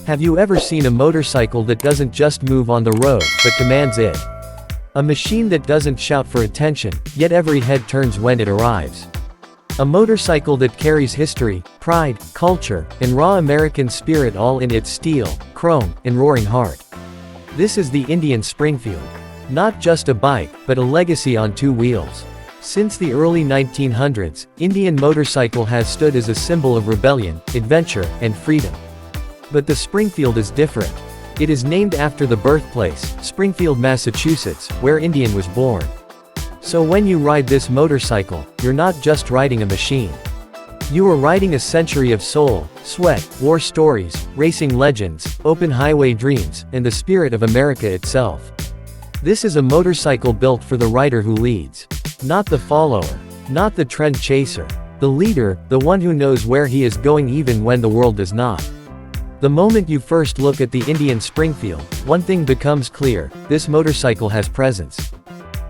Have you ever seen a motorcycle that doesn't just move on the road, but commands it? A machine that doesn't shout for attention, yet every head turns when it arrives. A motorcycle that carries history, pride, culture, and raw American spirit all in its steel, chrome, and roaring heart. This is the Indian Springfield. Not just a bike, but a legacy on two wheels. Since the early 1900s, Indian motorcycle has stood as a symbol of rebellion, adventure, and freedom. But the Springfield is different. It is named after the birthplace, Springfield, Massachusetts, where Indian was born. So when you ride this motorcycle, you're not just riding a machine. You are riding a century of soul, sweat, war stories, racing legends, open highway dreams, and the spirit of America itself. This is a motorcycle built for the rider who leads. Not the follower. Not the trend chaser. The leader, the one who knows where he is going even when the world does not. The moment you first look at the Indian Springfield, one thing becomes clear: this motorcycle has presence.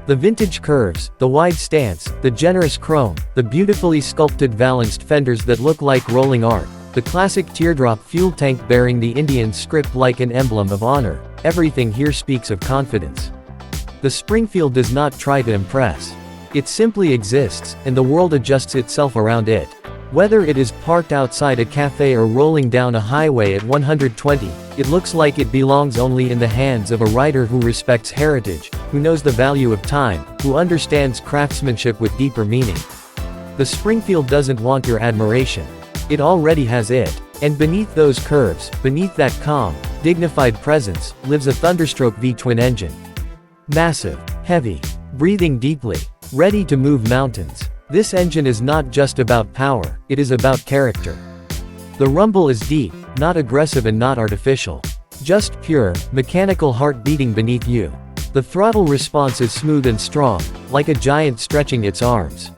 The vintage curves, the wide stance, the generous chrome, the beautifully sculpted valanced fenders that look like rolling art, the classic teardrop fuel tank bearing the Indian script like an emblem of honor, everything here speaks of confidence. The Springfield does not try to impress. It simply exists, and the world adjusts itself around it. Whether it is parked outside a cafe or rolling down a highway at 120, it looks like it belongs only in the hands of a rider who respects heritage, who knows the value of time, who understands craftsmanship with deeper meaning. The Springfield doesn't want your admiration. It already has it. And beneath those curves, beneath that calm, dignified presence, lives a Thunderstroke V-Twin engine. Massive, heavy, breathing deeply, ready to move mountains. This engine is not just about power, it is about character. The rumble is deep, not aggressive and not artificial. Just pure, mechanical heart beating beneath you. The throttle response is smooth and strong, like a giant stretching its arms.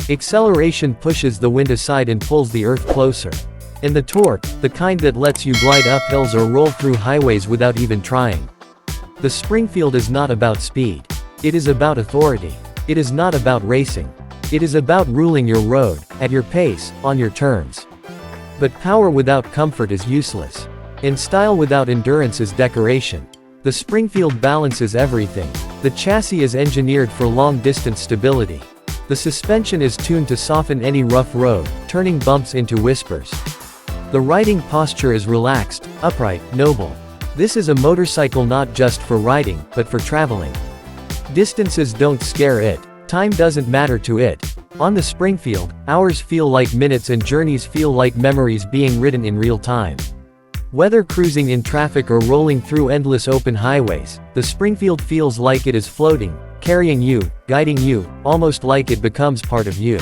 Acceleration pushes the wind aside and pulls the earth closer. And the torque, the kind that lets you glide up hills or roll through highways without even trying. The Springfield is not about speed. It is about authority. It is not about racing. It is about ruling your road, at your pace, on your terms. But power without comfort is useless. And style without endurance is decoration. The Springfield balances everything. The chassis is engineered for long-distance stability. The suspension is tuned to soften any rough road, turning bumps into whispers. The riding posture is relaxed, upright, noble. This is a motorcycle not just for riding, but for traveling. Distances don't scare it. Time doesn't matter to it. On the Springfield, hours feel like minutes and journeys feel like memories being ridden in real time. Whether cruising in traffic or rolling through endless open highways, the Springfield feels like it is floating, carrying you, guiding you, almost like it becomes part of you.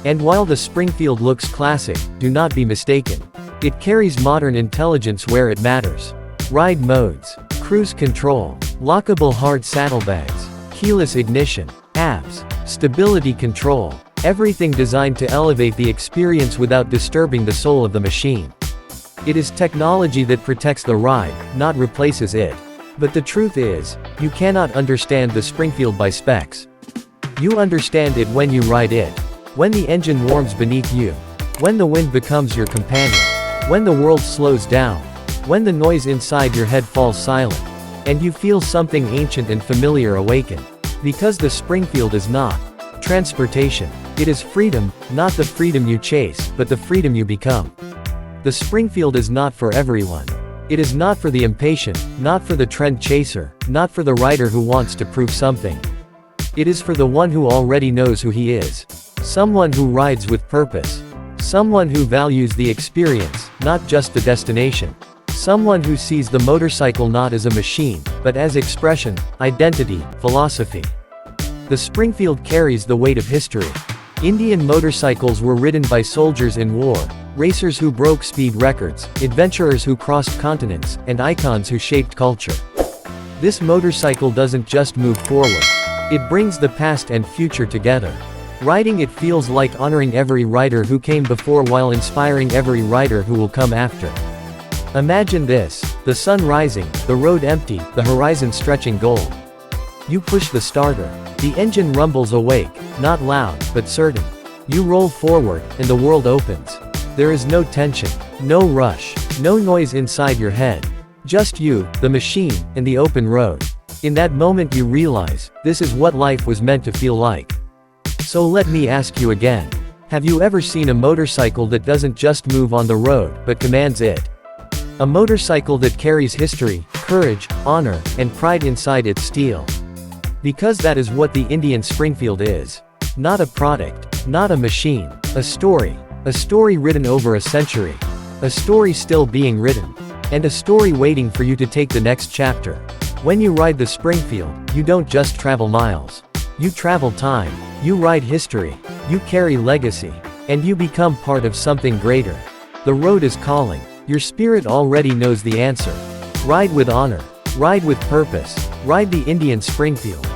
And while the Springfield looks classic, do not be mistaken. It carries modern intelligence where it matters. Ride modes, cruise control, lockable hard saddlebags, keyless ignition, apps, stability control, everything designed to elevate the experience without disturbing the soul of the machine. It is technology that protects the ride, not replaces it. But the truth is, you cannot understand the Springfield by specs. You understand it when you ride it. When the engine warms beneath you. When the wind becomes your companion. When the world slows down. When the noise inside your head falls silent. And you feel something ancient and familiar awaken. Because the Springfield is not transportation. It is freedom, not the freedom you chase, but the freedom you become. The Springfield is not for everyone. It is not for the impatient, not for the trend chaser, not for the rider who wants to prove something. It is for the one who already knows who he is. Someone who rides with purpose. Someone who values the experience, not just the destination. Someone who sees the motorcycle not as a machine, but as expression, identity, philosophy. The Springfield carries the weight of history. Indian motorcycles were ridden by soldiers in war, racers who broke speed records, adventurers who crossed continents, and icons who shaped culture. This motorcycle doesn't just move forward. It brings the past and future together. Riding it feels like honoring every rider who came before while inspiring every rider who will come after. Imagine this: the sun rising, the road empty, the horizon stretching gold. You push the starter. The engine rumbles awake, not loud, but certain. You roll forward, and the world opens. There is no tension, no rush, No noise inside your head. Just you, the machine, and the open road. In that moment you realize, this is what life was meant to feel like. So let me ask you again. Have you ever seen a motorcycle that doesn't just move on the road, but commands it? A motorcycle that carries history, courage, honor, and pride inside its steel. Because that is what the Indian Springfield is. Not a product, not a machine, a story. A story written over a century. A story still being written. And a story waiting for you to take the next chapter. When you ride the Springfield, you don't just travel miles. You travel time. You ride history. You carry legacy. And you become part of something greater. The road is calling. Your spirit already knows the answer. Ride with honor. Ride with purpose. Ride the Indian Springfield.